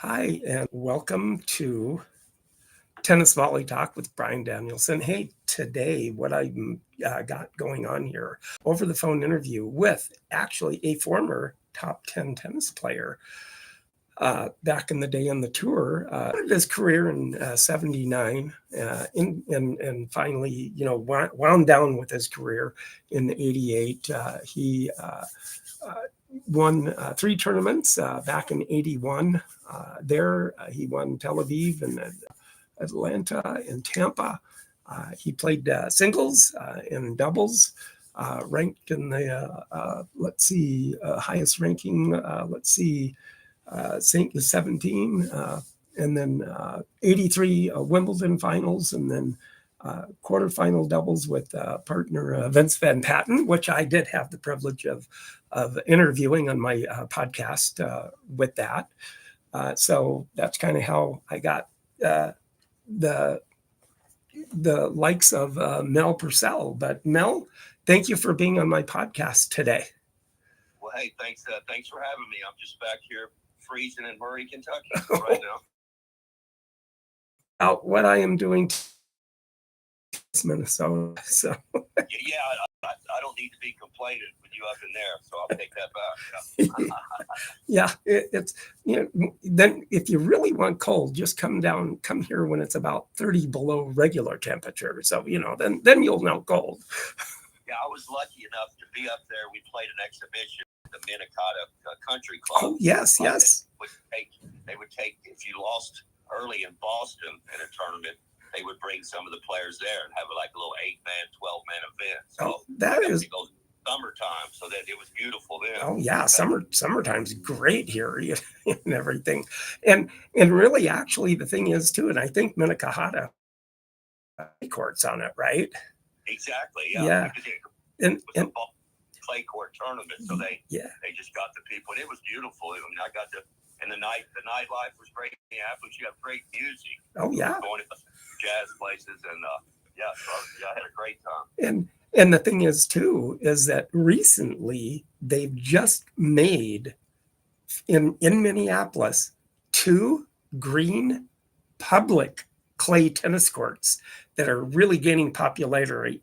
Hi, and welcome to Tennis Volley Talk with Brian Danielson. Hey, today, what I got going on here, over the phone interview with actually a former top 10 tennis player back in the day on the tour. His career in 79 and finally, wound down with his career in 88. He won three tournaments back in 81. He won Tel Aviv and Atlanta and Tampa. He played singles and doubles, ranked in the, highest ranking, St. 17, and then 83 Wimbledon finals, and then quarterfinal doubles with partner Vince Van Patten, which I did have the privilege of interviewing on my podcast with that. So that's kind of how I got the likes of Mell Purcell. But Mel, thank you for being on my podcast today. Well, hey, thanks for having me. I'm just back here freezing in Murray, Kentucky right now. What I am doing is Minnesota. So yeah, I don't need to be complaining with you up in there, so I'll take that back. Yeah, it's then if you really want cold, just come here when it's about 30 below regular temperature. So then you'll know cold. Yeah, I was lucky enough to be up there. We played an exhibition at the Minnetonka Country Club. Oh, yes. They would take if you lost early in Boston in a tournament, they would bring some of the players there and have like a little 8-man, 12-man event. So that is summertime, so that it was beautiful then. Oh yeah, summertime's great here and everything, and really, actually, the thing is too, and I think Minnetonka courts on it, right? Exactly. Yeah. And clay court tournament, so they just got the people, and it was beautiful. I mean, I got to, and the nightlife was great. In Minneapolis, you have great music. Oh yeah. Going to jazz places, and so I had a great time. And the thing is too, is that recently they've just made in Minneapolis 2 green public clay tennis courts that are really gaining popularity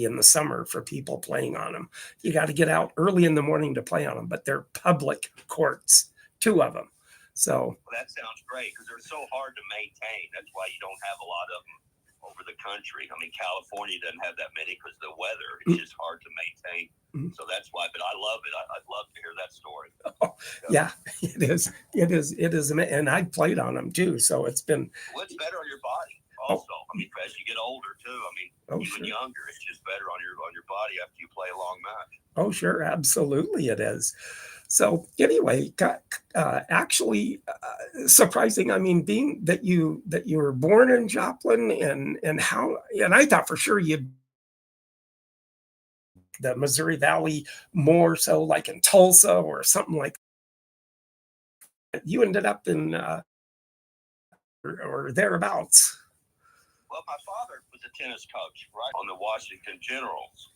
in the summer for people playing on them. You got to get out early in the morning to play on them, but they're public courts, 2 of them. So that sounds great because they're so hard to maintain. That's why you don't have a lot of them over the country. I mean, California doesn't have that many because of the weather. It's just hard to maintain. So that's why. But I love it. I'd love to hear that story. Oh, yeah, it is. It is. And I played on them too. So it's been. Well, it's better on your body also. I mean, as you get older too. I mean, even younger, it's just better on your body after you play a long match. Oh, sure, absolutely, it is. So anyway, actually surprising. I mean, being that you were born in Joplin and I thought for sure you'd the Missouri Valley more so like in Tulsa or something like that. You ended up in or thereabouts. Well, my father was a tennis coach, right, on the Washington Generals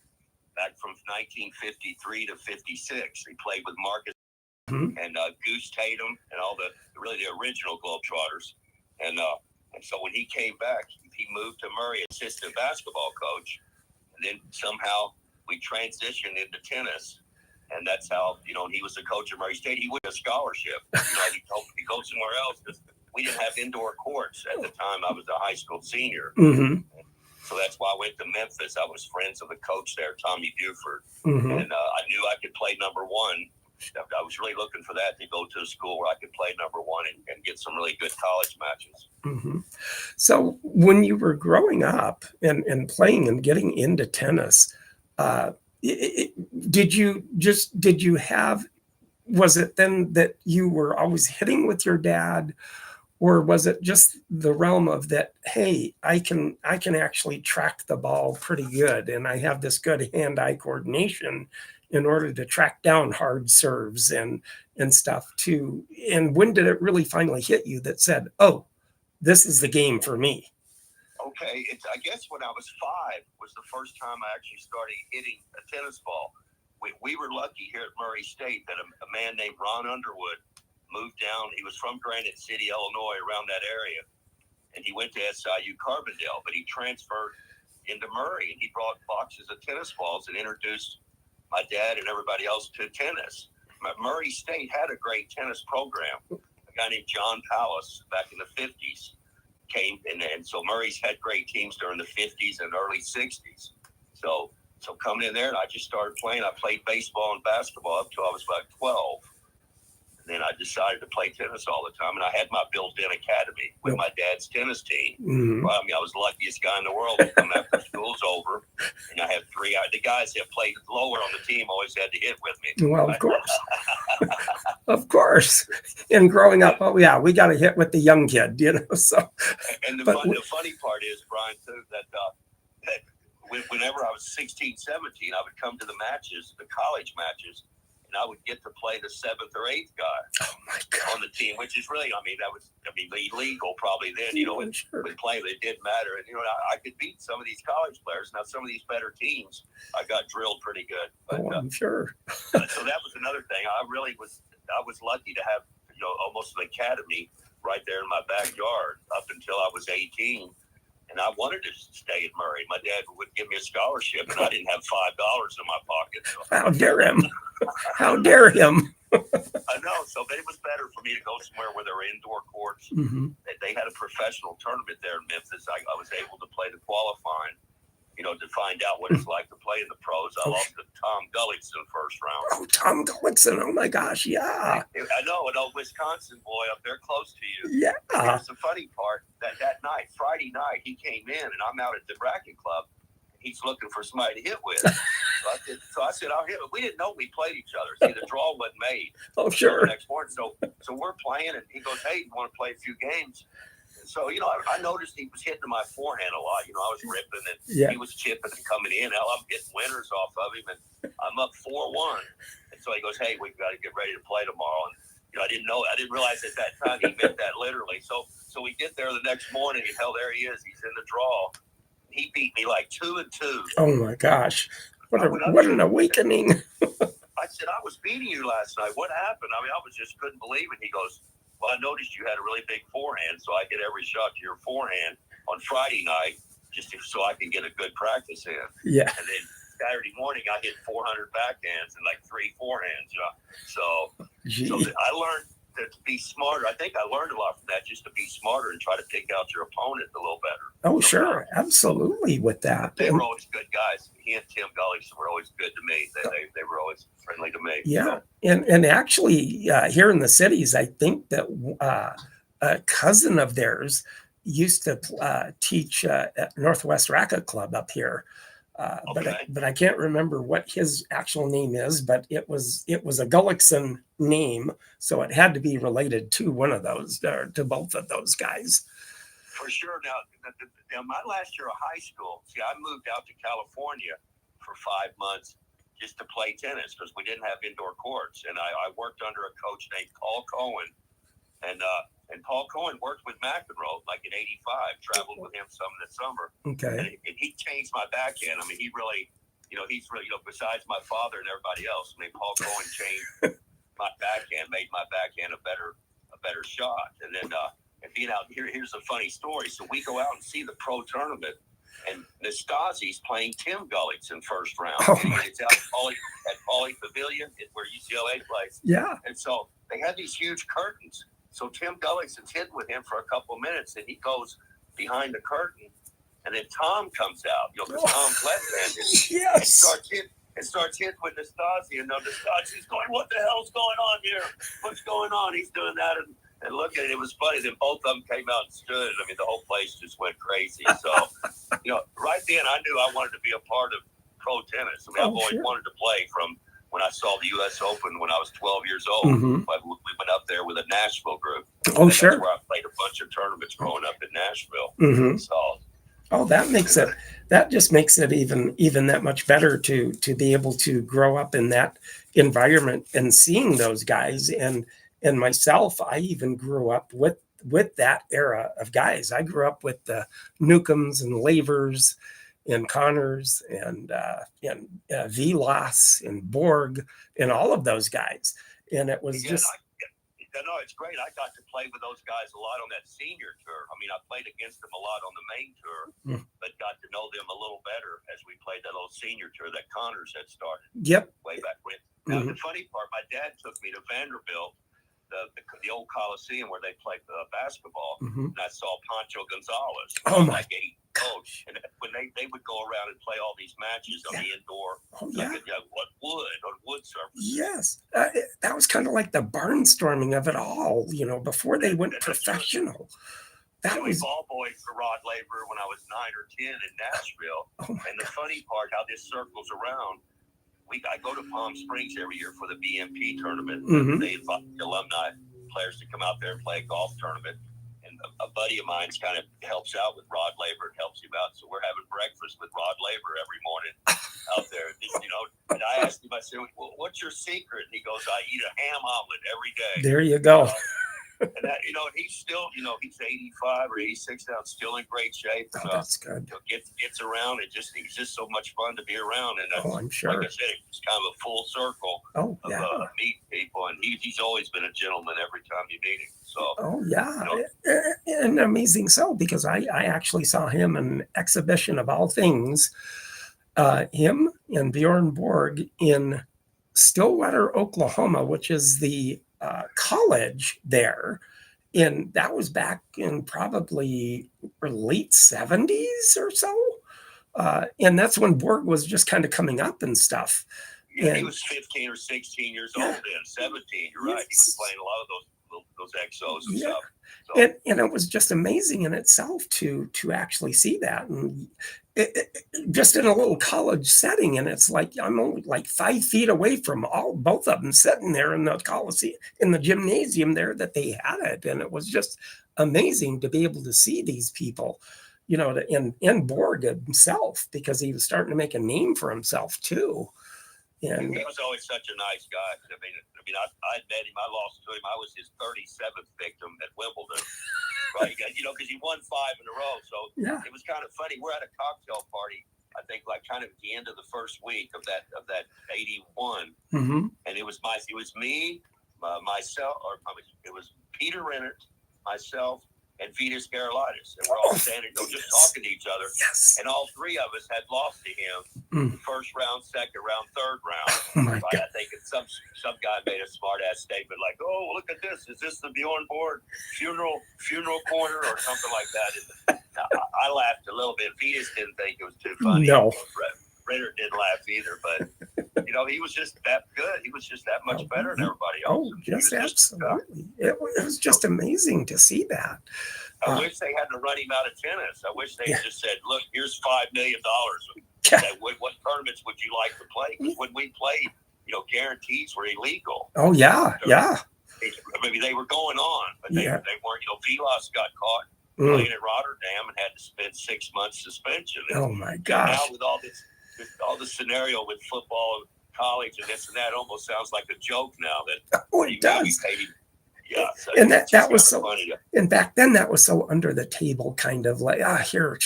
back from 1953 to 56. He played with Marcus and Goose Tatum and all the original Globetrotters. And so when he came back, he moved to Murray, assistant basketball coach. And then somehow we transitioned into tennis. And that's how, he was the coach of Murray State. He won a scholarship. He go somewhere else because we didn't have indoor courts at the time. I was a high school senior. So that's why I went to Memphis. I was friends with the coach there, Tommy Buford. And I knew I could play number one. I was really looking for that, to go to a school where I could play number one and get some really good college matches. So when you were growing up and playing and getting into tennis, was it then that you were always hitting with your dad, or was it just the realm of that, hey, I can actually track the ball pretty good and I have this good hand-eye coordination in order to track down hard serves and stuff too? And when did it really finally hit you that said, oh, this is the game for me? Okay, I guess when I was 5 was the first time I actually started hitting a tennis ball. We were lucky here at Murray State that a man named Ron Underwood moved down. He was from Granite City, Illinois, around that area. And he went to SIU Carbondale, but he transferred into Murray, and he brought boxes of tennis balls and introduced my dad and everybody else to tennis. Murray State had a great tennis program. A guy named John Palace back in the 50s came, and so Murray's had great teams during the 50s and early 60s. So coming in there, and I just started playing. I played baseball and basketball up till I was about 12. Then I decided to play tennis all the time, and I had my built-in academy with my dad's tennis team. Mm-hmm. Well, I mean, I was the luckiest guy in the world to come after school's over, and I had three. The guys that played lower on the team always had to hit with me. Well, of course, of course. And growing up, oh yeah, we got to hit with the young kid, you know. So, and the funny part is, Brian, too, that whenever I was 16, 17, I would come to the matches, the college matches. I would get to play the 7th or 8th guy on the team, which is really, illegal probably then, you know, with playing, it didn't matter. And, you know, I could beat some of these college players. Now, some of these better teams, I got drilled pretty good. But, I'm sure. So that was another thing. I was lucky to have, you know, almost an academy right there in my backyard up until I was 18. And I wanted to stay at Murray. My dad would give me a scholarship, and I didn't have $5 in my pocket. So. How dare him? How dare him? I know. So it was better for me to go somewhere where there were indoor courts. Mm-hmm. They had a professional tournament there in Memphis. I was able to play the qualifying, you know, to find out what it's like to play in the pros. I lost to Tom Gullickson first round. Oh, Tom Gullickson. Oh, my gosh. Yeah. I know. An old Wisconsin boy up there close to you. Yeah. Here's the funny part. That night, Friday night, he came in, and I'm out at the racquet club. He's looking for somebody to hit with. So I said, I'll hit it. We didn't know we played each other. See, the draw wasn't made. Oh, sure. The next morning. So we're playing, and he goes, hey, you want to play a few games? And so, you know, I noticed he was hitting my forehand a lot. You know, I was ripping, and he was chipping and coming in. Hell, I'm getting winners off of him, and I'm up 4-1. And so he goes, hey, we've got to get ready to play tomorrow. And, you know, I didn't realize at that time he meant that literally. So we get there the next morning, and hell, there he is. He's in the draw. He beat me like 2-2. Oh my gosh. What an awakening. I said, I was beating you last night. What happened? I mean, I just couldn't believe it. He goes, well, I noticed you had a really big forehand, so I get every shot to your forehand on Friday night just so I can get a good practice in. Yeah. And then Saturday morning, I hit 400 backhands and like 3 forehands. You know? So I learned to be smarter. I think I learned a lot from that, just to be smarter and try to pick out your opponent a little better. Oh, sure. Absolutely with that. They were always good guys. He and Tim Gullickson were always good to me. They were always friendly to me. Yeah. So. And actually, here in the cities, I think that a cousin of theirs used to teach at Northwest Racquet Club up here. But I can't remember what his actual name is, but it was a Gullickson name, so it had to be related to one of those, to both of those guys. For sure. Now my last year of high school, I moved out to California for 5 months just to play tennis because we didn't have indoor courts, and I worked under a coach named Paul Cohen, and Paul Cohen worked with McEnroe like in '85, traveled with him some in the summer. Okay. And he changed my backhand. I mean, he's really, besides my father and everybody else, I mean, Paul Cohen changed my backhand, made my backhand a better shot. And then, here's a funny story. So we go out and see the pro tournament, and Nastasi's playing Tim Gullickson first round. Oh it's out at Pauley Pavilion, where UCLA plays. Yeah. And so they have these huge curtains. So Tim Gullickson's hitting with him for a couple of minutes, and he goes behind the curtain, and then Tom comes out, because Tom's left-handed. Yes. And starts hitting with Nastasi, and Nastasi's going, what the hell's going on here? What's going on? He's doing that, and look at it. It was funny. Then both of them came out and stood. I mean, the whole place just went crazy. So, right then I knew I wanted to be a part of pro tennis. I mean, I've always wanted to play from when I saw the U.S. Open when I was 12 years old. Mm-hmm. We went up there with a Nashville group. Oh, sure. That's where I played a bunch of tournaments growing up in Nashville. Mm-hmm. So, that just makes it even that much better to be able to grow up in that environment and seeing those guys. And myself, I even grew up with that era of guys. I grew up with the Newcombs and Lavers and Connors and Vilas and Borg and all of those guys. And it was it's great. I got to play with those guys a lot on that senior tour. I mean, I played against them a lot on the main tour, but got to know them a little better as we played that little senior tour that Connors had started. Yep. Way back when. Now, the funny part, my dad took me to Vanderbilt, the old Coliseum where they played basketball, and I saw Pancho Gonzalez. Oh, my like a coach. And when they would go around and play all these matches on the indoor, on wood surface. Yes. That was kind of like the barnstorming of it all, you know, before they went professional. That was ball boys for Rod Laver when I was 9 or 10 in Nashville. And the funny part, how this circles around, I go to Palm Springs every year for the BMP tournament. They invite the alumni players to come out there and play a golf tournament. And a buddy of mine's kind of helps out with Rod Laver and helps him out. So we're having breakfast with Rod Laver every morning out there. You know, and I asked him, I said, well, what's your secret? And he goes, I eat a ham omelet every day. There you go. And that, you know, he's still, you know, he's 85 or 86 now, still in great shape. Oh, that's good. Gets around and he's just so much fun to be around. And I'm sure. Like I said, it's kind of a full circle of meeting people. And he's always been a gentleman every time you meet him. So, you know, and amazing so, because I actually saw him in an exhibition of all things, him and Bjorn Borg in Stillwater, Oklahoma, which is the college there, and that was back in probably late 70s or so, and that's when Borg was just kind of coming up and stuff. Yeah, and he was 15 or 16 years old then, 17. You're right. He was playing a lot of those exos and stuff. So. And it was just amazing in itself to actually see that, and just in a little college setting. And it's like I'm only like 5 feet away from both of them sitting there in the Coliseum, in the gymnasium there that they had it, and it was just amazing to be able to see these people, you know, and Borg himself, because he was starting to make a name for himself too. And he was always such a nice guy. I mean, I met him. I lost to him. I was his 37th victim at Wimbledon, right? You know, because he won 5 in a row. So it was kind of funny. We're at a cocktail party, I think, like kind of at the end of the first week of that 81, and it was me, myself, or it was Peter Rennert, myself, and Vitas Gerulaitis, and we're all standing, just talking to each other. Yes. And all 3 of us had lost to him, first round, second round, third round. Oh my God. I think some guy made a smart ass statement like, "Oh, look at this! Is this the Bjorn Borg funeral corner or something like that?" And I laughed a little bit. Vitas didn't think it was too funny. No. Renner didn't laugh either, but you know, he was just that good. He was just that much better than everybody else. Oh, just absolutely. It was just amazing to see that. I wish they hadn't run him out of tennis. I wish they just said, "Look, here's $5 million. What tournaments would you like to play?" Because when we played, you know, guarantees were illegal. Oh yeah, yeah. Maybe they were going on, but they weren't. You know, Vilas got caught playing at Rotterdam and had to spend 6 months suspension. Oh my gosh! Now with all the scenario with football and college and this and that, almost sounds like a joke now. That it does. Yeah, so and that was so funny. And back then that was so under the table, kind of like, here,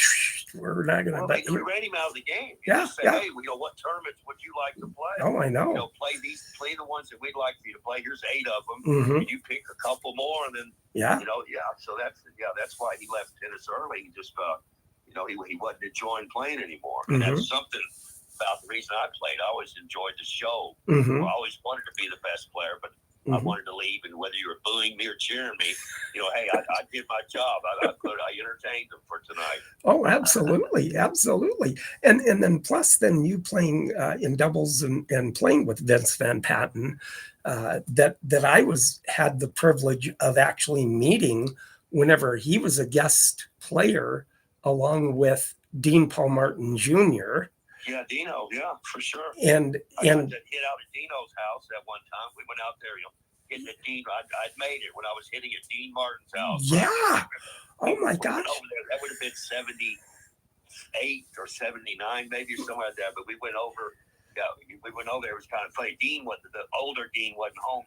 we're not gonna. Well, we ran him out of the game. Say, hey, you know, what tournaments would you like to play? Oh, I know. You know, play the ones that we'd like for you to play. Here's 8 of them. And you pick a couple more, and then you know, So that's why he left tennis early. He just you know, he wasn't enjoying playing anymore. And that's something about the reason I played. I always enjoyed the show. I always wanted to be the best player, but I wanted to leave, and whether you were booing me or cheering me, you know, hey, I did my job. I entertained them for tonight. Oh, absolutely, absolutely. And then plus then you playing in doubles and playing with Vince Van Patten, that I had the privilege of actually meeting whenever he was a guest player along with Dean Paul Martin Jr. Yeah, Dino. Yeah, for sure. And I hit out at Dino's house at one time. We went out there, you know, hitting at Dean. I'd made it when I was hitting at Dean Martin's house. Yeah. Oh my gosh. Over there. That would have been 78 or 79, maybe, or something like that. But we went over. Yeah, we went over there. It was kind of funny. The older Dean wasn't home,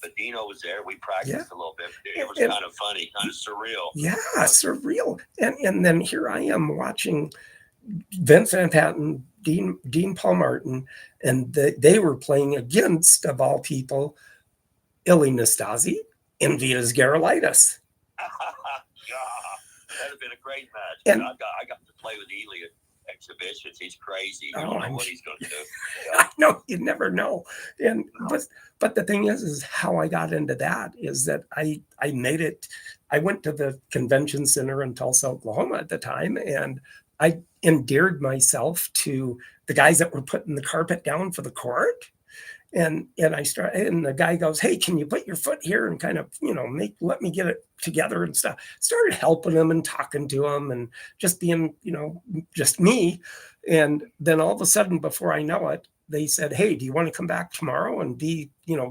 but Dino was there. We practiced a little bit. It was kind of funny, kind of surreal. Yeah, surreal. And then here I am watching Vince Van Patten, Dean Paul Martin, and they were playing against, of all people, Ilie Nastase in Vitas Garolitis. That'd have been a great match. And I got to play with Ely at exhibitions. He's crazy. You oh, don't know I'm what sure. he's going to do. I know, you never know. And No. but the thing is how I got into that is that I made it. I went to the convention center in Tulsa, Oklahoma at the time, and I endeared myself to the guys that were putting the carpet down for the court. And I start, and the guy goes, "Hey, can you put your foot here and kind of, let me get it together and stuff." Started helping him and talking to him and just being, just me. And then all of a sudden, before I know it, they said, "Hey, do you want to come back tomorrow and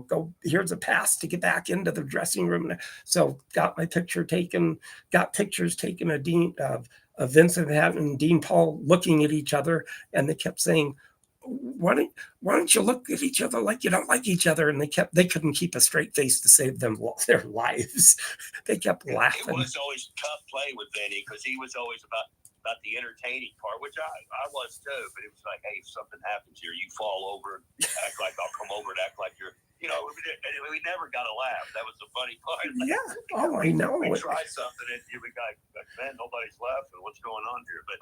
go, here's a pass to get back into the dressing room." So got my picture taken, got pictures taken of Vincent Hatton and Dean Paul looking at each other. And they kept saying, why don't you look at each other like you don't like each other? And they couldn't keep a straight face to save them their lives. They kept laughing. It was always tough play with Vinny because he was always about the entertaining part, which I was too. But it was like, hey, if something happens here, you fall over, act like I'll come over and act like you're. We never got a laugh. That was the funny part. Yeah. Oh, I know. We tried something and we got, man, nobody's laughing. What's going on here? But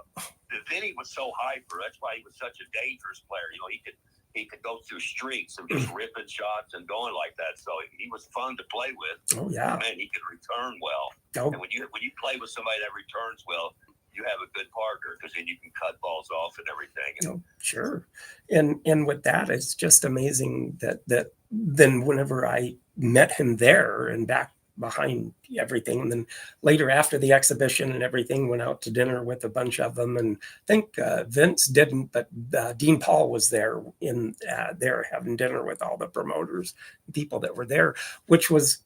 Vinny was so hyper. That's why he was such a dangerous player. He could go through streaks of just ripping shots and going like that. So he was fun to play with. Oh yeah. Man, he could return well. Oh. And when you play with somebody that returns well, you have a good partner because then you can cut balls off and everything. Oh, sure. And with that, it's just amazing that then whenever I met him there and back behind everything, and then later after the exhibition and everything, went out to dinner with a bunch of them. And I think Vince didn't, but Dean Paul was there there having dinner with all the promoters, people that were there, which was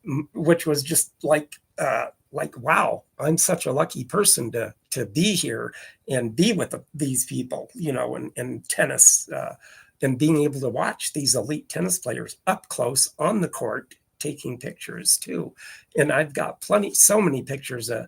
just like, wow, I'm such a lucky person to be here and be with these people, and tennis, and being able to watch these elite tennis players up close on the court, taking pictures too. And I've got so many pictures of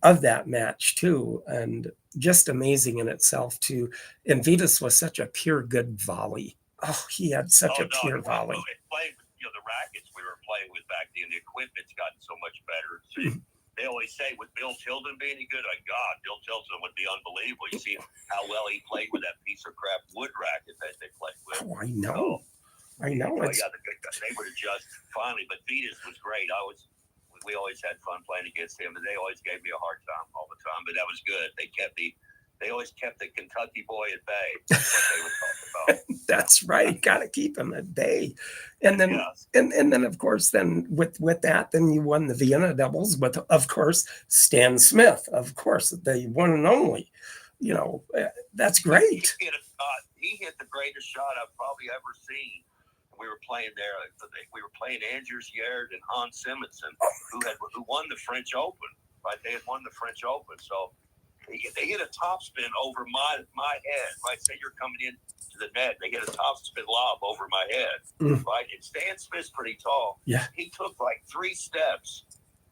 that match too. And just amazing in itself too. And Vitas was such a pure good volley. Oh, he had such a pure volley. Playing with, the rackets we were playing with back then, the equipment's gotten so much better. So they always say, with Bill Tilden being any good, God, Bill Tilden would be unbelievable. You see how well he played with that piece of crap wood racket that they played with. Oh, I know. I know. They would adjust finally, but Vitas was great. We always had fun playing against him, and they always gave me a hard time all the time. But that was good. They always kept the Kentucky boy at bay. That's what they would talk about. That's right. Got to keep him at bay. And then, and then, of course, then with that, then you won the Vienna doubles with, of course, Stan Smith. Of course, the one and only. That's great. He hit the greatest shot I've probably ever seen. We were playing there. We were playing Anders Yaird and Hans Simonsen, who won the French Open. Right, they had won the French Open, so they hit a topspin over my head. Right, say you're coming in to the net, they hit a topspin lob over my head. Right, and Stan Smith's pretty tall. Yeah, he took like 3 steps,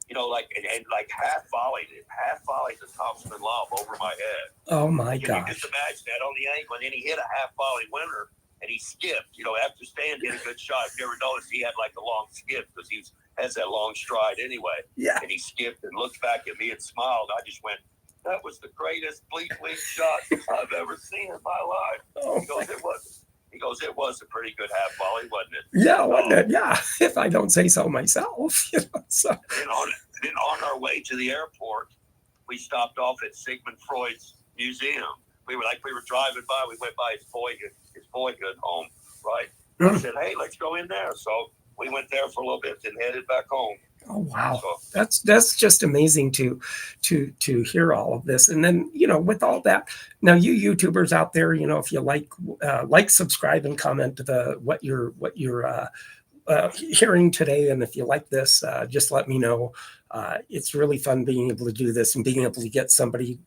and half volleyed the topspin lob over my head. Oh my gosh! You can just imagine that on the ankle, and then he hit a half volley winner. And he skipped, after Stan hit a good shot. If you ever noticed, he had like a long skip because he has that long stride anyway. Yeah. And he skipped and looked back at me and smiled. I just went, that was the greatest bleep shot I've ever seen in my life. Oh, He goes, it was a pretty good half volley, wasn't it? Yeah, wasn't it? Yeah, if I don't say so myself. So. Then on our way to the airport, we stopped off at Sigmund Freud's museum. We were driving by. We went by his boyhood home, right? I said, hey, let's go in there. So we went there for a little bit and headed back home. Oh wow, so, that's just amazing to hear all of this. And then with all that, now you YouTubers out there, if you like, subscribe, and comment to what you're hearing today. And if you like this, just let me know. It's really fun being able to do this and being able to get somebody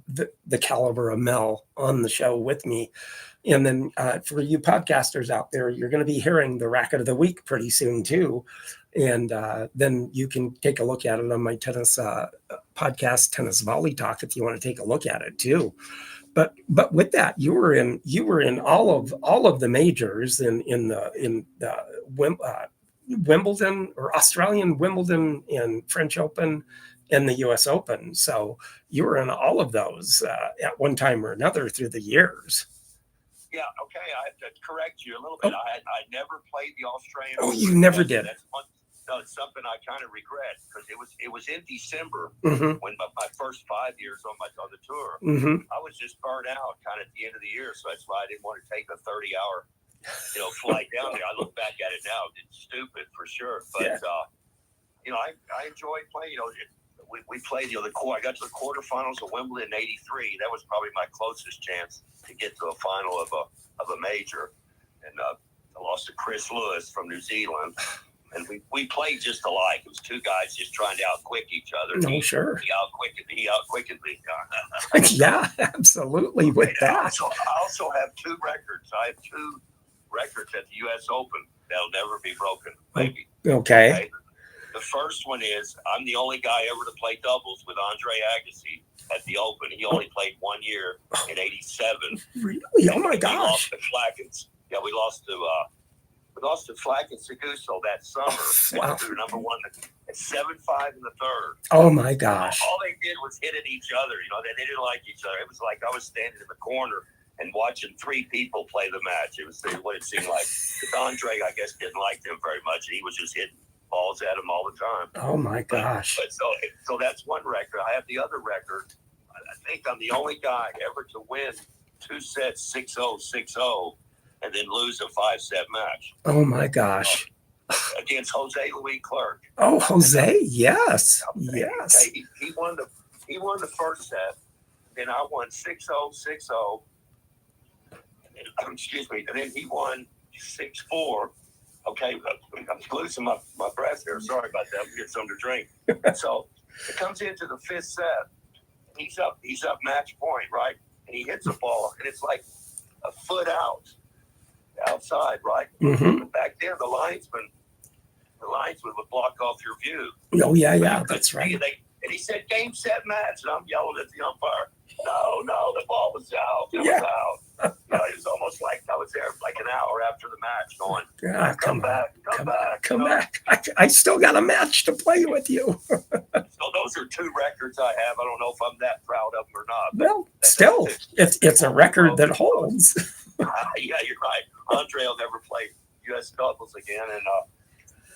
the caliber of Mel on the show with me. And then for you podcasters out there, you're going to be hearing the Racket of the Week pretty soon too. And then you can take a look at it on my tennis podcast, Tennis Volley Talk, if you want to take a look at it too. But with that, you were in all of the majors in the Wimbledon or Australian, Wimbledon, and French Open, and the U.S. Open. So you were in all of those at one time or another through the years. Yeah, okay. I have to correct you a little Oh. bit. I never played the Australian. Oh, you never did. That's one. No, it's something I kind of regret because it was in December Mm-hmm. when my first 5 years on the tour. Mm-hmm. I was just burnt out kind of at the end of the year, so that's why I didn't want to take a 30-hour flight down there. I look back at it now, it's stupid for sure. But I enjoyed playing. We played I got to the quarterfinals of Wimbledon in '83. That was probably my closest chance to get to a final of a major, and I lost to Chris Lewis from New Zealand. And we played just alike. It was two guys just trying to outquick each other. No, sure. He outquicked me. Yeah, absolutely. With that. I also have two records. I have two records at the U.S. Open that'll never be broken. Maybe. Okay. The first one is I'm the only guy ever to play doubles with Andre Agassi at the Open. He only played 1 year in '87. Really? Oh my gosh. We lost to Flackens. Yeah, we lost to Flackens Seguso that summer. Wow. Number one at 7-5 in the third. Oh my gosh. All they did was hit at each other. They didn't like each other. It was like I was standing in the corner and watching three people play the match. It was what it seemed like. Because Andre, I guess, didn't like them very much. He was just hitting balls at him all the time. Oh my gosh. But so that's one record. I have the other record. I think I'm the only guy ever to win 2 sets 6-0, 6-0, and then lose a 5-set match. Oh my gosh. Against Jose Luis Clerc. Oh, Jose, yes. Yes. He won the first set, then I won 6-0, 6-0. Excuse me. And then he won 6-4. Okay, I'm losing my breath here. Sorry about that. I'll get something to drink. So it comes into the fifth set. He's up match point, right? And he hits a ball, and it's like a foot outside, right? Mm-hmm. Back then, the linesman would block off your view. Oh yeah, that's right. And he said, "Game, set, match," and I'm yelling at the umpire, "No, the ball was out. It was out." It was almost like I was there like an hour after the match, going, "Come back." I still got a match to play with you. So those are two records I have. I don't know if I'm that proud of them or not. Well, still, it's a record that holds. Yeah, you're right. Andre will never play U.S. doubles again, and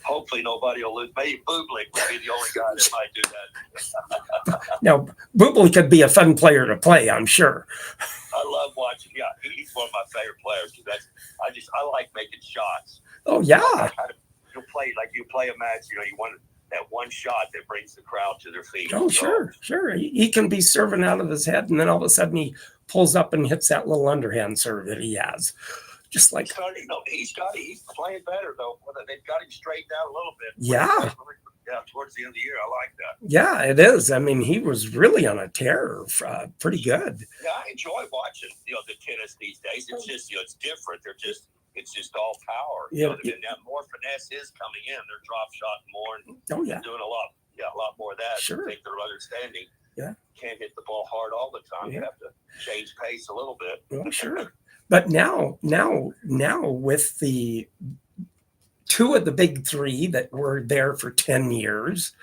hopefully nobody will lose. Maybe Bublik would be the only guy that might do that. Now, Bublik could be a fun player to play, I'm sure. I love watching. Yeah, he's one of my favorite players because I like making shots. Oh yeah. You play a match. You want that one shot that brings the crowd to their feet. Oh sure. He can be serving out of his head, and then all of a sudden he pulls up and hits that little underhand serve that he has. Just like he's playing better though. They've got him straightened out a little bit. Yeah. Yeah, towards the end of the year, I like that. Yeah, it is. I mean, he was really on a tear, pretty good. Yeah, I enjoy watching the tennis these days. It's just it's different. It's just all power. Yeah, more finesse is coming in. They're drop shot more and doing a lot more of that. Sure. I think they're understanding. Yeah, can't hit the ball hard all the time. You have to change pace a little bit. Well, sure. But now with the two of the big three that were there for 10 years,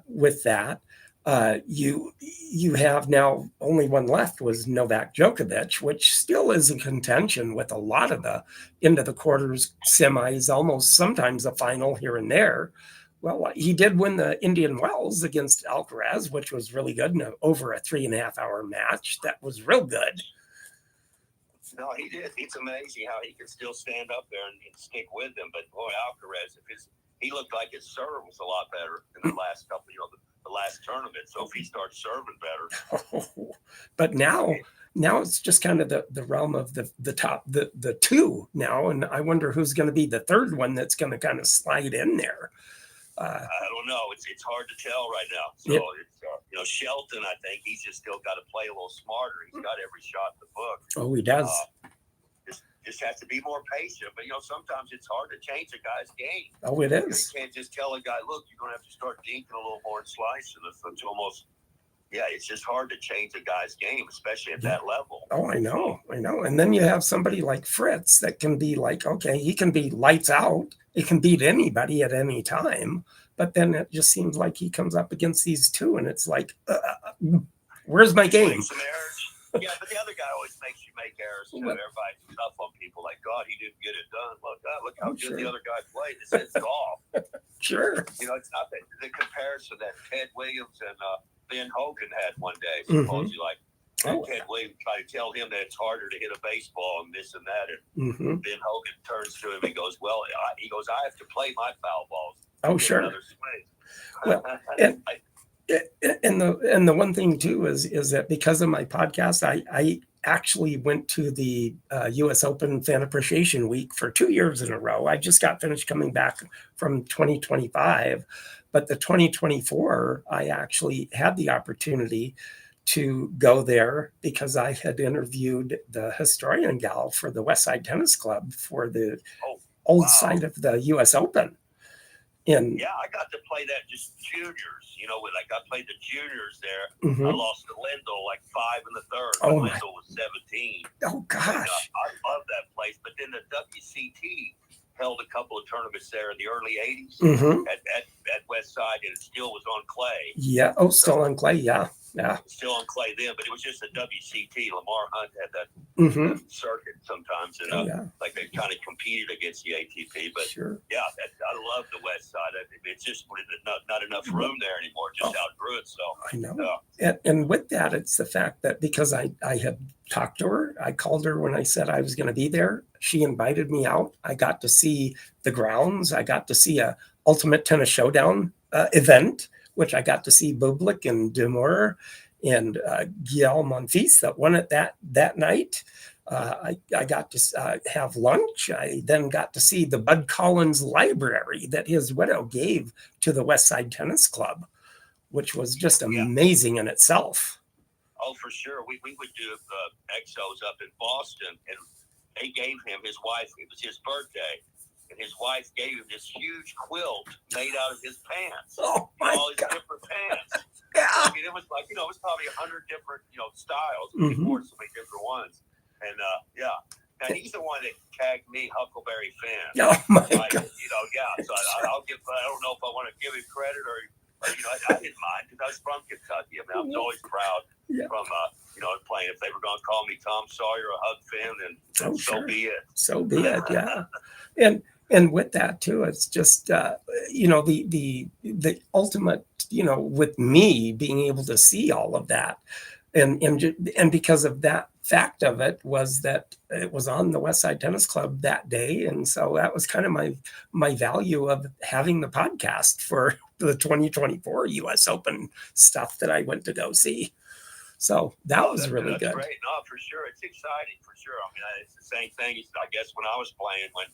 with that, you have now only one left was Novak Djokovic, which still is in contention with a lot of the into the quarters, semis, almost sometimes a final here and there. Well, he did win the Indian Wells against Alcaraz, which was really good, over a 3.5 hour match. That was real good. No, he did. It's amazing how he can still stand up there and stick with them. But boy, Alcaraz, he looked like his serve was a lot better in the last couple, the last tournament. So if he starts serving better, but now it's just kind of the realm of the top, the two now, and I wonder who's going to be the third one that's going to kind of slide in there. I don't know. It's hard to tell right now. So it's Shelton. I think he's just still got to play a little smarter. He's got every shot in the book. Oh, he does. Just has to be more patient. But sometimes it's hard to change a guy's game. Oh, it is. You can't just tell a guy, look, you're going to have to start dinking a little more and slicing. It's almost yeah, it's just hard to change a guy's game, especially at that level. Oh, I know. And then you have somebody like Fritz that can be like, okay, he can be lights out. He can beat anybody at any time. But then it just seems like he comes up against these two, and it's like, where's my game? Some errors. Yeah, but the other guy always makes you make errors too. Everybody's tough on people like, God, he didn't get it done. Look how good the other guy played. It's golf. Sure. You know, it's not that the comparison that Ted Williams and Ben Hogan had one day. Supposedly, like Ted Williams tried to tell him that it's harder to hit a baseball and this and that. And Ben Hogan turns to him and goes, "Well, I have to play my foul balls. Oh, sure." Another swing. Well, and the one thing too is that because of my podcast, I actually went to the U.S. Open Fan Appreciation Week for 2 years in a row. I just got finished coming back from 2025, but the 2024, I actually had the opportunity to go there because I had interviewed the historian gal for the West Side Tennis Club for the old site of the U.S. Open. And yeah, I got to play that just juniors, you know, like I played the juniors there. I lost to Lindell like 5 in the third. When Lindell was 17. Oh gosh. And, I love that place. But then the WCT held a couple of tournaments there in the early 80s at West Side, and it still was on clay. Yeah. Oh, still on clay. Yeah. Yeah. Still on clay then, but it was just a WCT. Lamar Hunt had that circuit sometimes, and like they kind of competed against the ATP. But yeah, I love the West Side. It's just not enough room there anymore. Just outgrew it. So I know. And with that, it's the fact that because I had talked to her, I called her when I said I was going to be there. She invited me out. I got to see the grounds. I got to see a Ultimate Tennis Showdown event, which I got to see Bublik and Demore and Guillaume Monfils that won it that night. I got to have lunch. I then got to see the Bud Collins library that his widow gave to the West Side Tennis Club, which was just amazing in itself. Oh, for sure. We would do exos up in Boston, and they gave him his wife. It was his birthday. And his wife gave him this huge quilt made out of his pants. Oh, my all his God. different pants. Yeah. I mean, it was like, it was probably 100 different, styles. He wore so many different ones. And, Now, he's the one that tagged me Huckleberry Finn. Oh, my God. So I'll give, I don't know if I want to give him credit or I didn't mind because I was from Kentucky. I mean, I was always proud from, playing. If they were going to call me Tom Sawyer or Hug Finn, then so be it. So be it, yeah. And with that too, it's just the ultimate, with me being able to see all of that, and because of that fact of it was that it was on the West Side Tennis Club that day, and so that was kind of my value of having the podcast for the 2024 U.S. Open stuff that I went to go see. So that was really good. Great. No, for sure, it's exciting for sure. I mean, it's the same thing. I guess when I was playing when.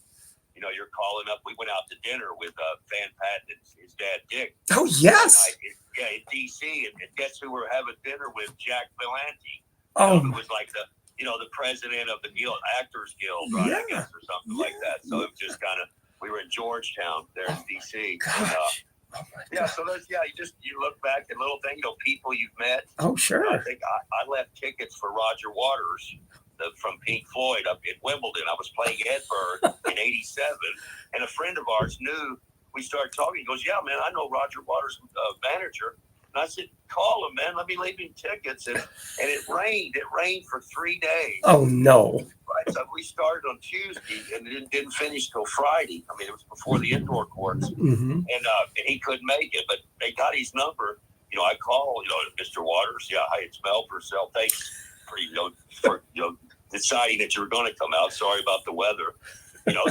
You're calling up. We went out to dinner with Van Patten and his dad, Dick. Oh, yes. In D.C. And guess who we're having dinner with? Jack Belanti. Who was like the president of the Actors Guild, right? I guess, or something like that. So it was just kind of, we were in Georgetown there in D.C. Gosh. So you look back at little things, people you've met. Oh, sure. I think I left tickets for Roger Waters from Pink Floyd up in Wimbledon. I was playing Edinburgh in '87, and a friend of ours knew. We started talking. He goes, "Yeah, man, I know Roger Waters' manager." And I said, "Call him, man. Let me leave him tickets." And it rained. It rained for 3 days. Oh no! Right. So we started on Tuesday and it didn't finish till Friday. I mean, it was before the indoor courts, and he couldn't make it. But they got his number. I called. Mr. Waters. Yeah, hi, it's Mell Purcell. Thanks for deciding that you were going to come out. Sorry about the weather.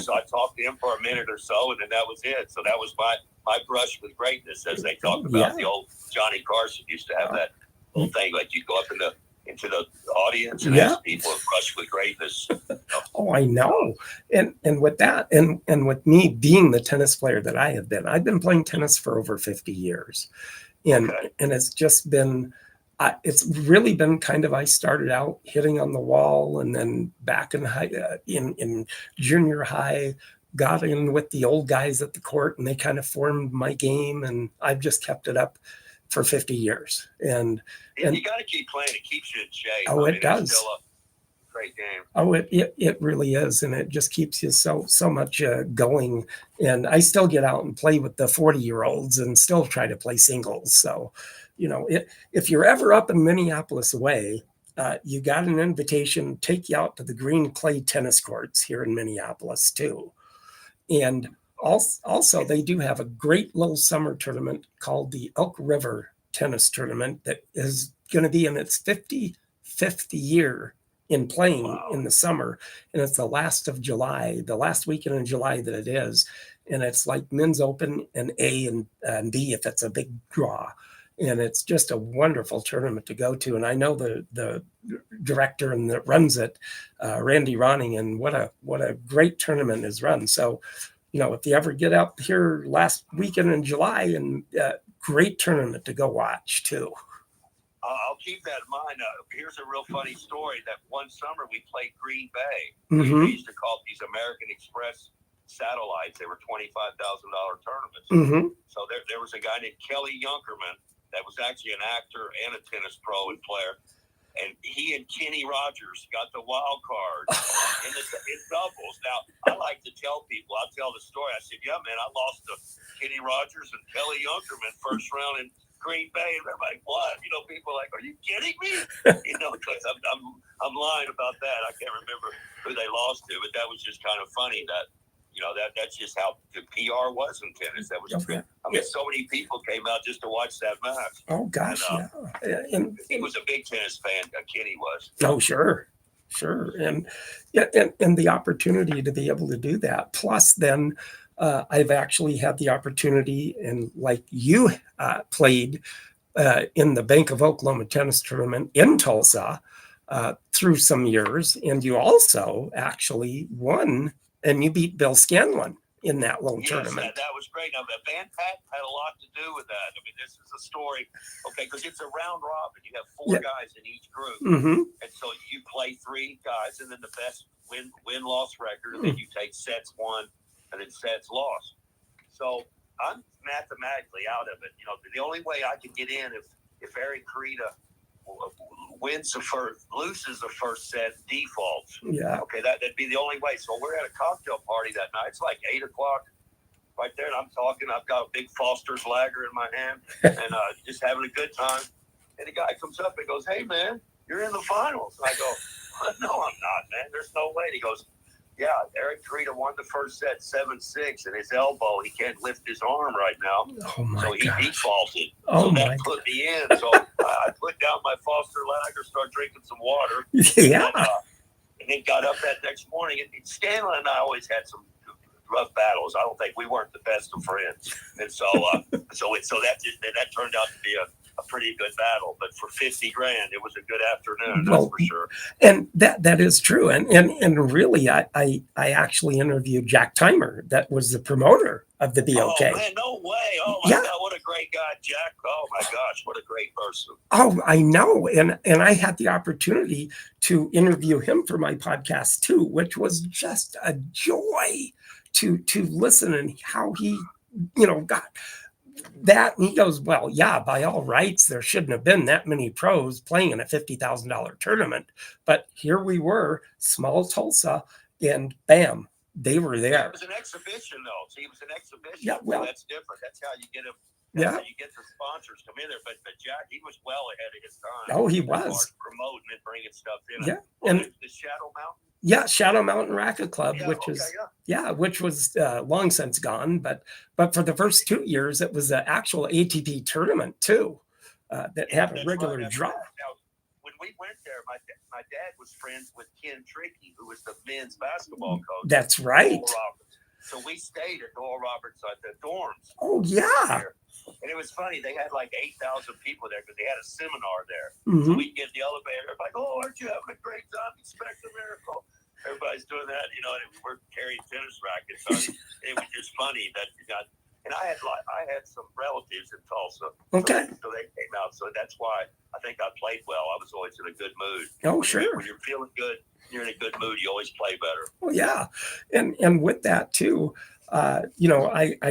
So I talked to him for a minute or so, and then that was it. So that was my brush with greatness, as they talk about. The old Johnny Carson used to have that little thing, like you'd go up into the audience and ask people to brush with greatness. Oh, I know. And with that, and with me being the tennis player that I have been, I've been playing tennis for over 50 years. And it's just been, it's really been kind of, I started out hitting on the wall, and then back in high, in junior high, got in with the old guys at the court, and they kind of formed my game, and I've just kept it up for 50 years. And you got to keep playing. It keeps you in shape. Oh, it does. It's still a great game. Oh, it really is. And it just keeps you so much going. And I still get out and play with the 40-year-olds and still try to play singles. So, if you're ever up in Minneapolis away, you got an invitation, take you out to the green clay tennis courts here in Minneapolis too. And also they do have a great little summer tournament called the Elk River Tennis Tournament that is going to be in its 55th year in playing in the summer. And it's the last of July, the last weekend in July that it is. And it's like men's open and A and B if it's a big draw. And it's just a wonderful tournament to go to. And I know the director and that runs it, Randy Ronning, and what a great tournament is run. So, if you ever get up here last weekend in July, and great tournament to go watch too. I'll keep that in mind. Here's a real funny story. That one summer we played Green Bay. Mm-hmm. We used to call these American Express satellites. They were $25,000 tournaments. Mm-hmm. So there was a guy named Kelly Junkerman that was actually an actor and a tennis pro and player. And he and Kenny Rogers got the wild card in doubles. Now, I like to tell people, I'll tell the story. I said, yeah, man, I lost to Kenny Rogers and Kelly Junkerman first round in Green Bay. And they're like, what? People are like, are you kidding me? Because I'm lying about that. I can't remember who they lost to, but that was just kind of funny that, that's just how the PR was in tennis. That was okay. so many people came out just to watch that match. Oh gosh, and he was a big tennis fan. Kenny was. Oh sure, and the opportunity to be able to do that. Plus, then I've actually had the opportunity, and like you played in the Bank of Oklahoma tennis tournament in Tulsa through some years, and you also actually won. And you beat Bill Scanlon in that little tournament. That was great. Now, Van Patten had a lot to do with that. I mean, this is a story, because it's a round robin. You have four guys in each group. Mm-hmm. And so you play three guys, and then the best win-loss record, and then you take sets won and then sets lost. So I'm mathematically out of it. The only way I could get in if Eric Carita loses the first set, defaults. Yeah. Okay, that'd be the only way. So we're at a cocktail party that night. It's like 8:00 right there, and I'm talking. I've got a big Foster's Lager in my hand, and just having a good time. And the guy comes up and goes, "Hey, man, you're in the finals." And I go, "No, I'm not, man. There's no way." And he goes, "Yeah, Eric Carita won the first set 7-6, and his elbow, he can't lift his arm right now." Oh my so he defaulted. Oh so my that put me in. So I put down my Foster Lager, started drinking some water. Yeah. And then got up that next morning. And Scanlon and I always had some rough battles. I don't think we weren't the best of friends. And so that turned out to be a pretty good battle, but for $50,000, it was a good afternoon. That's for sure. And that is true. And really, I actually interviewed Jack Timer, that was the promoter of the BOK. Oh man, no way! Oh my God, what a great guy, Jack! Oh my gosh, what a great person! Oh, I know, and I had the opportunity to interview him for my podcast too, which was just a joy to listen and how he, got that. And he goes, well, yeah, by all rights, there shouldn't have been that many pros playing in a $50,000 tournament. But here we were, small Tulsa, and bam, they were there. It was an exhibition, though. See, it was an exhibition. Yeah, well, so that's different. That's how you get him. That's how you get the sponsors come in there. But Jack, he was well ahead of his time. Oh, he was. Promoting and bringing stuff in. Yeah. And the Shadow Mountain? Yeah, Shadow Mountain Racquet Club, which was long since gone. But for the first 2 years, it was an actual ATP tournament, too, that had a regular draw. Now, when we went there, my dad was friends with Ken Trickey, who was the men's basketball coach. That's right. So we stayed at Doyle Roberts at the dorms. Oh, yeah. And it was funny. They had like 8,000 people there because they had a seminar there. Mm-hmm. So we'd get the elevator. Like, oh, aren't you having a great time? Expect a miracle. Everybody's doing that, and we're carrying tennis rackets. So it was just funny that you got. And I had some relatives in Tulsa. Okay. So they came out. So that's why I think I played well. I was always in a good mood. Oh, sure. When you're feeling good, you're in a good mood. You always play better. Well, yeah, and with that too, I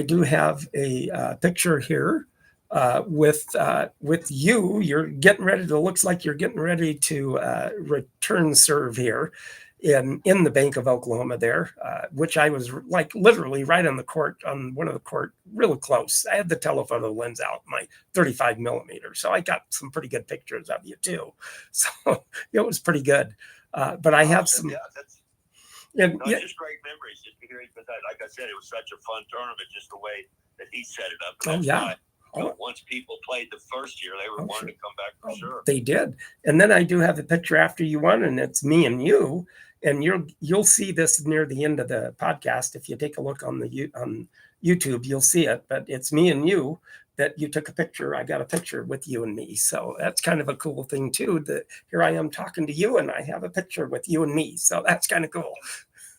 do have a picture here with you. You're getting ready to, looks like you're getting ready to return serve here in the Bank of Oklahoma there, which I was like literally right on the court, on one of the court, real close. I had the telephoto lens out, my 35 millimeter, so I got some pretty good pictures of you too. So it was pretty good. But I have some. Yeah, that's And, no, just great memories. Just hearing, because like I said, it was such a fun tournament, just the way that he set it up. Oh yeah. Once people played the first year, they were wanting to come back for sure. They did. And then I do have a picture after you won, and it's me and you. And you'll see this near the end of the podcast. If you take a look on YouTube, you'll see it. But it's me and you that you took a picture. I got a picture with you and me. So that's kind of a cool thing too, that here I am talking to you and I have a picture with you and me. So that's kind of cool.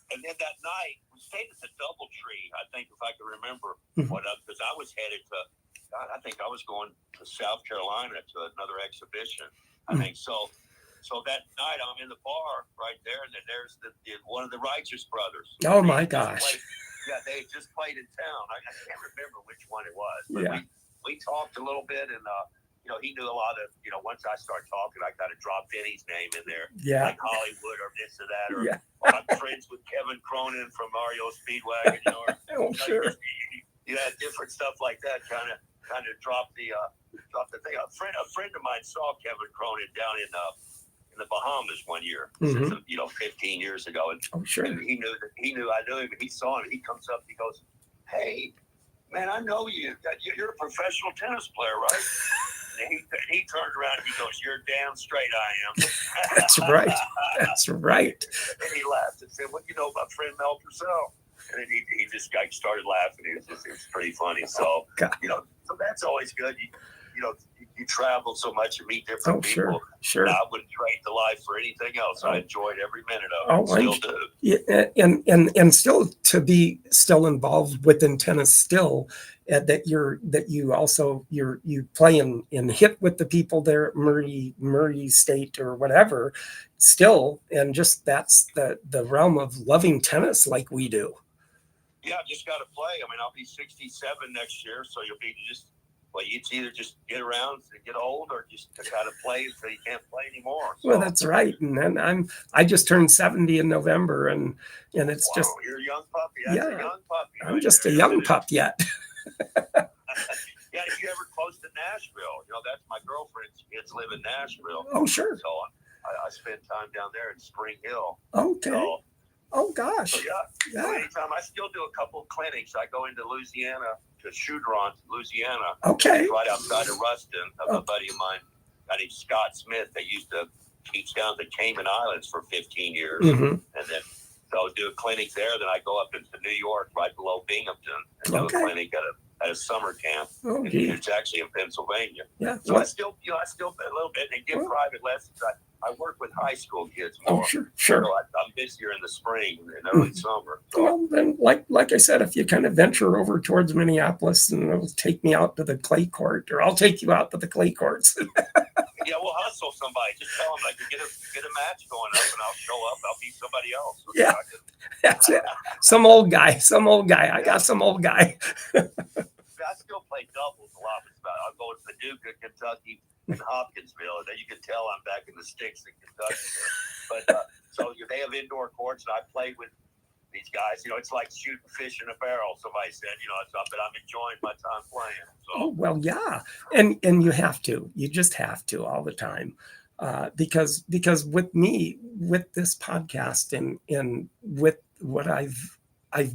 And then that night, we stayed at the DoubleTree, I think, if I can remember, because I was headed to, God, I think I was going to South Carolina to another exhibition. I think so. So that night I'm in the bar right there, and then there's one of the Righteous Brothers. Oh my gosh! They had just played in town. I can't remember which one it was, but we talked a little bit, and he knew a lot of, once I start talking, I got to drop Denny's name in there, like Hollywood or this or that, or I'm friends with Kevin Cronin from Mario Speedwagon, sure. Different stuff like that, kind of drop the thing. A friend of mine saw Kevin Cronin down in the Bahamas one year, 15 years ago, and and he knew I knew him, and he saw him, and he comes up, and he goes, "Hey, man, I know you. You're a professional tennis player, right?" And he turned around and he goes, "You're damn straight I am." That's right. That's right. And he laughed and said, "What do you know about friend Mell Purcell?" And then he just started laughing. It was pretty funny. So, so that's always good. You travel so much and meet different people. Sure. I wouldn't trade the life for anything else. I enjoyed every minute of it. Still do. Yeah, and still to be still involved within tennis still, that you play and hit with the people there at Murray State or whatever, still, and just that's the realm of loving tennis like we do. Yeah, just got to play. I mean, I'll be 67 next year, so you'll be it's either just get around and get old, or just to kind of play until you can't play anymore. So. Well, that's right. And then I just turned 70 in November, and it's just. You're a young puppy. That's a young puppy. I'm just a young pup yet. Yeah, if you ever close to Nashville, that's my girlfriend's kids live in Nashville. Oh, sure. So I spend time down there in Spring Hill. Okay. So, oh gosh. So So anytime I still do a couple of clinics. I go into Louisiana to Choudron, Louisiana. Okay. It's right outside of Ruston. A buddy of mine, named Scott Smith, that used to teach down at the Cayman Islands for 15 years, and then so I do a clinic there. Then I go up into New York, right below Binghamton, and do a clinic at a summer camp. It's actually in Pennsylvania. Yeah. So I still a little bit, and give private lessons. I work with high school kids more. Oh, sure. So I'm busier in the spring and early summer. So. Well, then, like I said, if you kind of venture over towards Minneapolis, and it'll take me out to the clay court, or I'll take you out to the clay courts. Yeah, we'll hustle somebody. Just tell them, get a match going up, and I'll show up. I'll be somebody else. Yeah, that's it. Some old guy. I got some old guy. I still play doubles a lot. I'll go to Paducah, Kentucky, and Hopkinsville, and then you can tell I'm back in the sticks in Kentucky. But so they have indoor courts, and I play with these guys. It's like shooting fish in a barrel. Somebody said, but I'm enjoying my time playing. So. Oh well, yeah, and you have to. You just have to all the time, because with me, with this podcast, and with what I've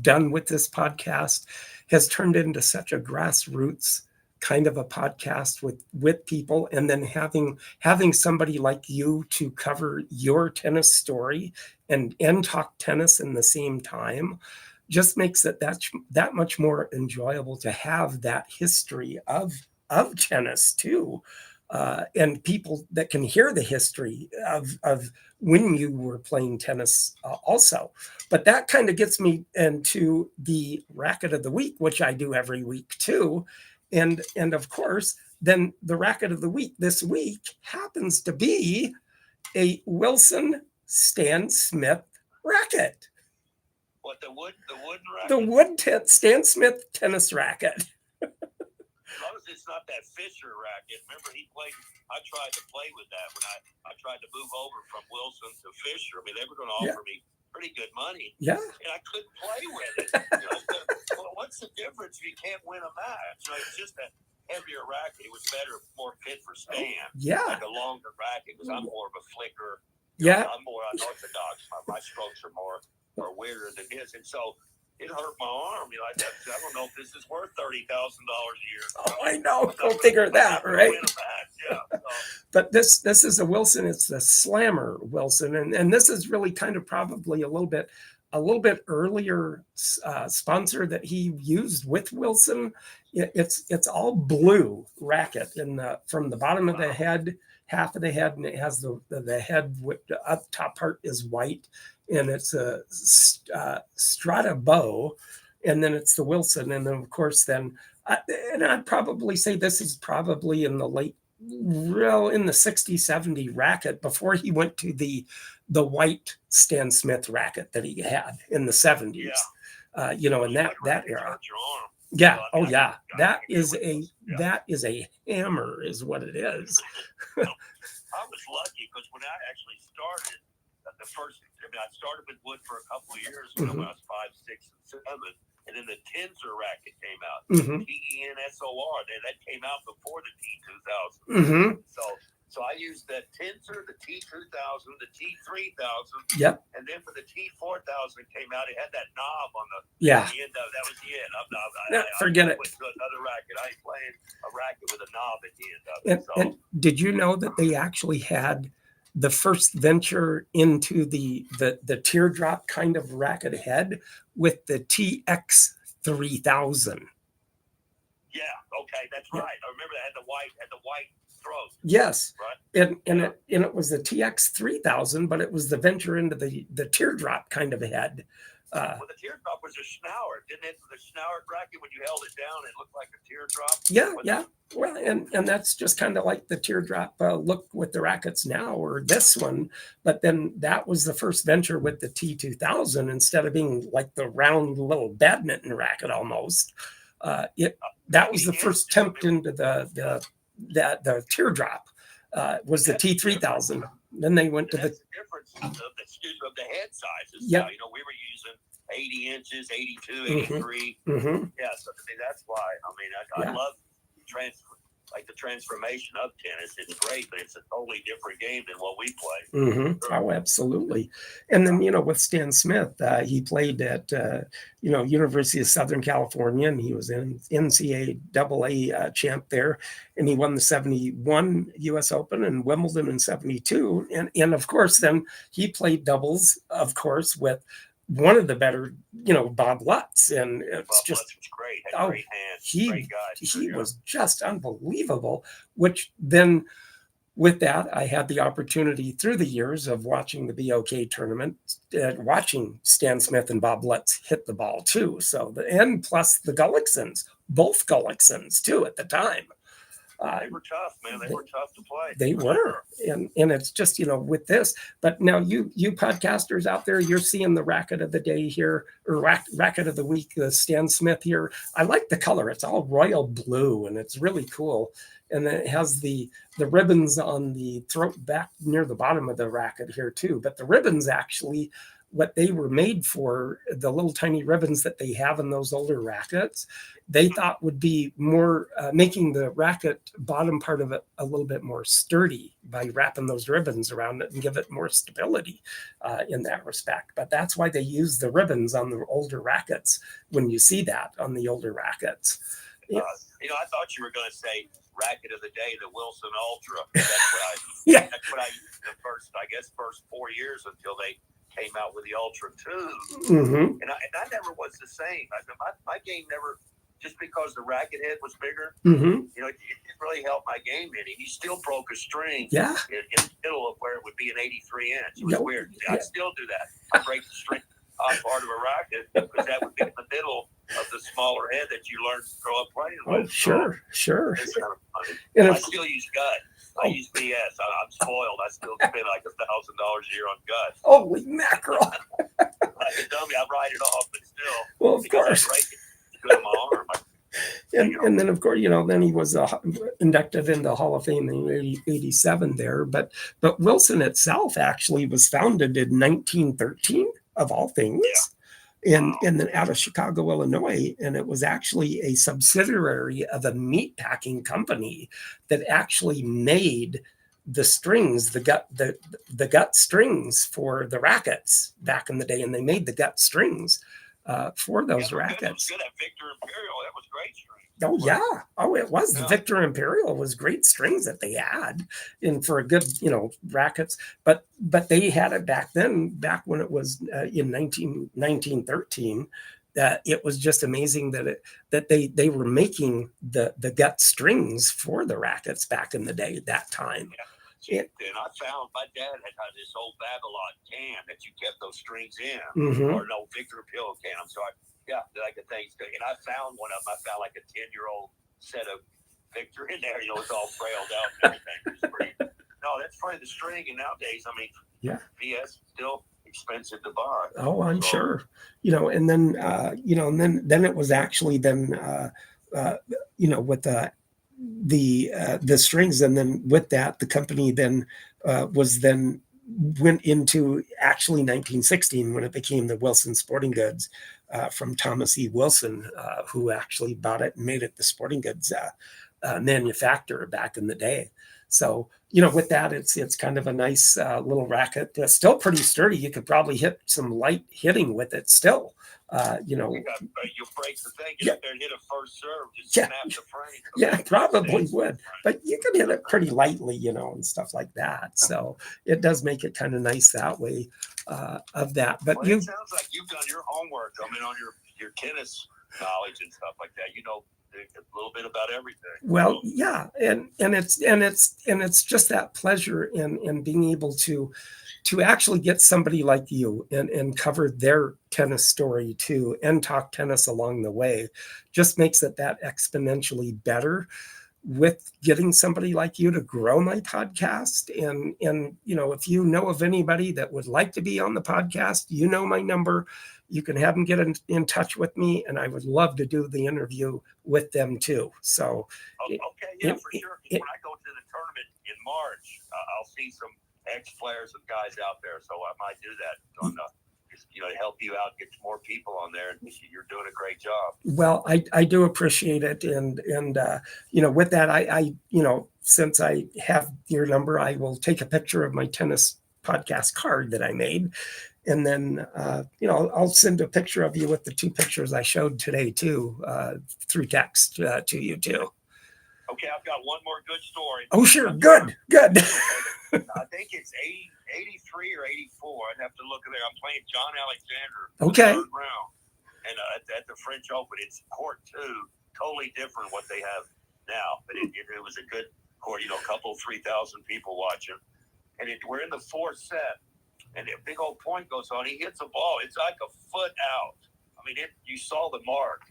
done with this podcast, has turned into such a grassroots kind of a podcast with people, and then having somebody like you to cover your tennis story and talk tennis in the same time just makes it that much more enjoyable to have that history of tennis too, and people that can hear the history of when you were playing tennis also. But that kind of gets me into the racket of the week, which I do every week too. And of course, then the racket of the week this week happens to be a Wilson Stan Smith racket. What, the wooden racket? The Stan Smith tennis racket. As long as because it's not that Fisher racket. Remember, I tried to play with that when I tried to move over from Wilson to Fisher. I mean, they were going to offer me pretty good money. Yeah. And I couldn't play with it. Well, what's the difference if you can't win a match? It's just a heavier racket. It was better, more fit for Stan. Yeah. Like a longer racket, because I'm more of a flicker. I'm more unorthodox. My strokes are more weirder than his. And so it hurt my arm. I don't know if this is worth $30,000 a year. Oh, I know. Go figure that, right? Yeah. But this is a Wilson. It's the Slammer Wilson, and this is really kind of probably a little bit earlier sponsor that he used with Wilson. It's all blue racket, from the bottom of the head, half of the head, and it has the head with the up top part is white, and it's a Strata bow, and then it's the Wilson, and then of course and I'd probably say this is probably in the in the 60, 70 racket before he went to the white Stan Smith racket that he had in the 70s. In that era. Yeah. Oh yeah. That is a hammer is what it is. I was lucky because when I actually started I started with wood for a couple of years when I was 5, 6, and 7. And then the Tensor racket came out. Tensor. That came out before the T2000. So I used that Tensor, the T2000, the T3000. Yep. And then for the T4000 came out, it had that knob on the end of that was the end. Forget it. I went to another racket. I ain't playing a racket with a knob at the end of it. And did you know that they actually had the first venture into the teardrop kind of racket head with the TX3000? Yeah, okay, that's right. I remember that had the white throat. Yes, right. And it was the TX3000, but it was the venture into the teardrop kind of head. Well, the teardrop was a Schnauer, didn't it? The Schnauer bracket, when you held it down, it looked like a teardrop. Yeah. Well, and that's just kind of like the teardrop look with the rackets now, or this one. But then that was the first venture with the T2000 instead of being like the round little badminton racket almost. That was the first attempt into the teardrop. Was the T3000. Then they went to the difference of the head sizes. Yeah. Now, we were using 80 inches, 82, 83. Yeah, so that's why. I love the transformation of tennis. It's great, but it's a totally different game than what we play. Oh, absolutely. And then, with Stan Smith, he played at, University of Southern California, and he was in NCAA champ there, and he won the 71 U.S. Open and Wimbledon in 72. And of course, then he played doubles, of course, with one of the better, Bob Lutz, and it's Bob just Lutz was great. Had great hands, great guy. He was just unbelievable. Which then, with that, I had the opportunity through the years of watching the BOK tournament, watching Stan Smith and Bob Lutz hit the ball too. So and plus the Gullicksons, both Gullicksons too at the time. They were tough, man. They were tough to play. They were. And it's just, with this. But now you podcasters out there, you're seeing the racket of the day here, or racket of the week, the Stan Smith here. I like the color. It's all royal blue, and it's really cool. And then it has the ribbons on the throat back near the bottom of the racket here too. But the ribbons actually, what they were made for, the little tiny ribbons that they have in those older rackets, they thought would be more making the racket bottom part of it a little bit more sturdy by wrapping those ribbons around it and give it more stability in that respect. But that's why they use the ribbons on the older rackets when you see that on the older rackets. I thought you were going to say racket of the day, the Wilson Ultra. That's what I used the first 4 years until they came out with the Ultra 2. And I never was the same. My game never, just because the racket head was bigger, it didn't really help my game any. He still broke a string in the middle of where it would be an 83 inch. It was weird. I still do that. I break the string off part of a racket because that would be in the middle of the smaller head that you learned to grow up playing with. Oh, sure. It's kind of funny. And I still use gut. I use BS. I'm spoiled. I still spend like $1,000 a year on gut. Holy mackerel! Like a dummy, I write it off, but still. Well, of course. I break it, it's good on my arm. And then, of course, then he was inducted in the Hall of Fame in 87 there. But Wilson itself actually was founded in 1913, of all things. And then out of Chicago, Illinois, and it was actually a subsidiary of a meatpacking company that actually made the strings, the gut strings for the rackets back in the day, and they made the gut strings for those rackets. Good at Victor Imperial, that was great string. Oh yeah, it was. The Victor Imperial was great strings that they had, and for a good, rackets. But they had it back then, back when it was in 1913. It was just amazing that they were making the gut strings for the rackets back in the day at that time. And I found my dad had this old Babylon can that you kept those strings in, or no Victor Imperial can. I'm sorry. Yeah, like a thing. And I found one of them. I found like a 10-year-old set of Victor in there. It's all frailed out and everything. That's funny. The string, and nowadays, VS still expensive to buy. Oh, I'm sure. And then then it was actually with the strings, and then with that, the company then went into actually 1916 when it became the Wilson Sporting Goods from Thomas E. Wilson, who actually bought it and made it the sporting goods manufacturer back in the day. So, with that, it's kind of a nice little racket. Still pretty sturdy. You could probably hit some light hitting with it still. You'll break the thing, get up there and hit a first serve, just snap the frame. Yeah, probably would. But you can hit it pretty lightly, and stuff like that. So it does make it kind of nice that way of that. But it sounds like you've done your homework. On your tennis knowledge and stuff like that. A little bit about everything. Well, yeah, and it's just that pleasure in being able to actually get somebody like you and cover their tennis story too, and talk tennis along the way, just makes it that exponentially better with getting somebody like you to grow my podcast. And if you know of anybody that would like to be on the podcast, my number. You can have them get in touch with me, and I would love to do the interview with them too. So, for sure. When I go to the tournament in March, I'll see some ex-players and guys out there, so I might do that on to help you out, get more people on there. You're doing a great job. Well, I do appreciate it, and with that, I since I have your number, I will take a picture of my tennis podcast card that I made. And then, I'll send a picture of you with the 2 pictures I showed today, too, through text to you, too. Okay, I've got one more good story. Oh, sure. Good. I think it's 83 or 84. I'd have to look at there. I'm playing John Alexander. Okay. Third round. And at the French Open, it's court 2, totally different what they have now. But it was a good court, a couple, 3,000 people watching. And we're in the 4th set. And a big old point goes on. He hits a ball. It's like a foot out. I mean, you saw the mark.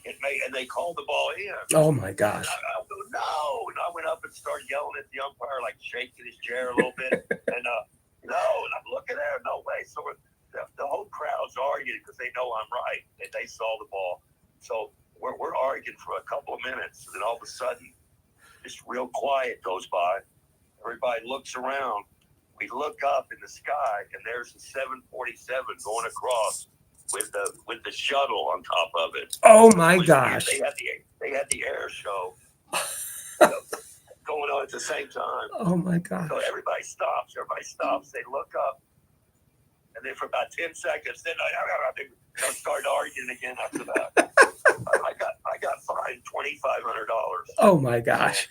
And they called the ball in. Oh my gosh! I go, no! And I went up and started yelling at the umpire, like shaking his chair a little bit. And no! And I'm looking there, no way. So the whole crowd's arguing because they know I'm right. And they saw the ball. So we're arguing for a couple of minutes, and then all of a sudden, just real quiet goes by. Everybody looks around. We look up in the sky, and there's a 747 going across with the shuttle on top of it. Oh my gosh! They had the air show going on at the same time. Oh my gosh! So everybody stops. They look up, and then for about 10 seconds, then I started arguing again after that. I got fined $2,500. Oh my gosh!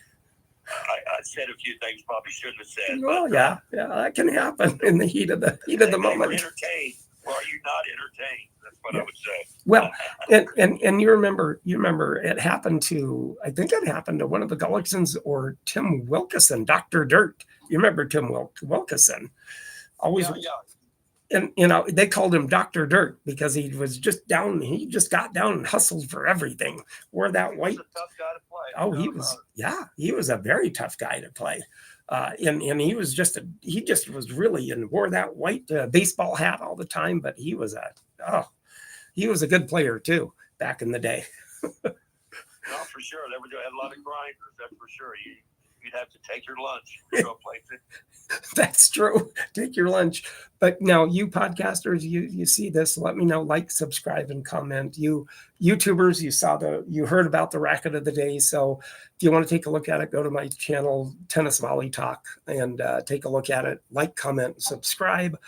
I said a few things probably shouldn't have said. Well, yeah, that can happen in the heat of the moment. Were entertained. Or are you not entertained? That's what I would say. Well, and you remember it happened to, I think it happened to one of the Gullicksons or Tim Wilkison, Dr. Dirt. You remember Tim Wilkison? Always. Yeah. And they called him Dr. Dirt because he was just down. He just got down and hustled for everything. Wore that white. He was a tough guy to play. Oh, he was. Yeah, he was a very tough guy to play. And he was was really, and wore that white baseball hat all the time. But he was a good player too back in the day. No, for sure. They had a lot of grinders. That's for sure. You'd have to take your lunch to go play. That's true. Take your lunch. But now, you podcasters, you see this, let me know, like, subscribe, and comment. You YouTubers, you heard about the racket of the day. So if you want to take a look at it, go to my channel, Tennis Volley Talk, and take a look at it. Like, comment, subscribe.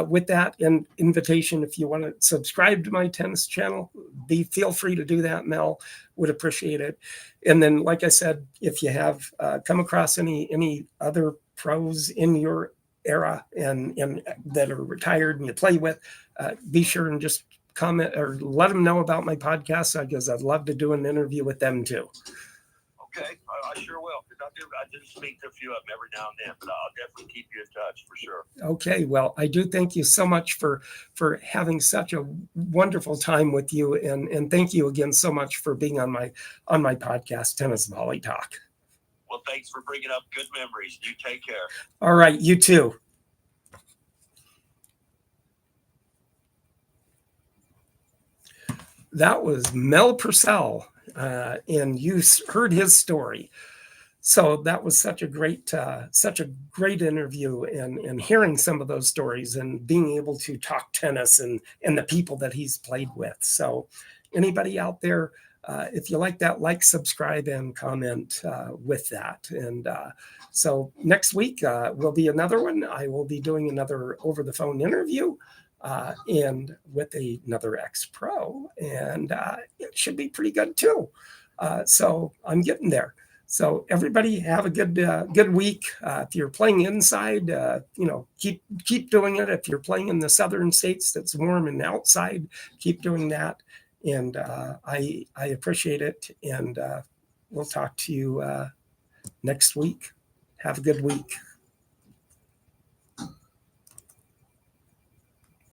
With that, an invitation, if you want to subscribe to my tennis channel, feel free to do that. Mel would appreciate it. And then, like I said, if you have come across any other pros in your era and that are retired and you play with, be sure and just comment or let them know about my podcast, because I'd love to do an interview with them too. Okay, I sure will. Because I do speak to a few of them every now and then, but I'll definitely keep you in touch for sure. Okay, well, I do thank you so much for having such a wonderful time with you, and thank you again so much for being on my podcast, Tennis Volley Talk. Well, thanks for bringing up good memories. You take care. All right, you too. That was Mell Purcell, and you heard his story. So that was such a great interview, and hearing some of those stories and being able to talk tennis and the people that he's played with. So anybody out there, if you like that, like, subscribe, and comment with that. And so next week will be another one. I will be doing another over the phone interview and with another ex-pro, and it should be pretty good too. So I'm getting there. So everybody have a good week. If you're playing inside, keep doing it. If you're playing in the southern states that's warm and outside, keep doing that. And I appreciate it. And we'll talk to you next week. Have a good week.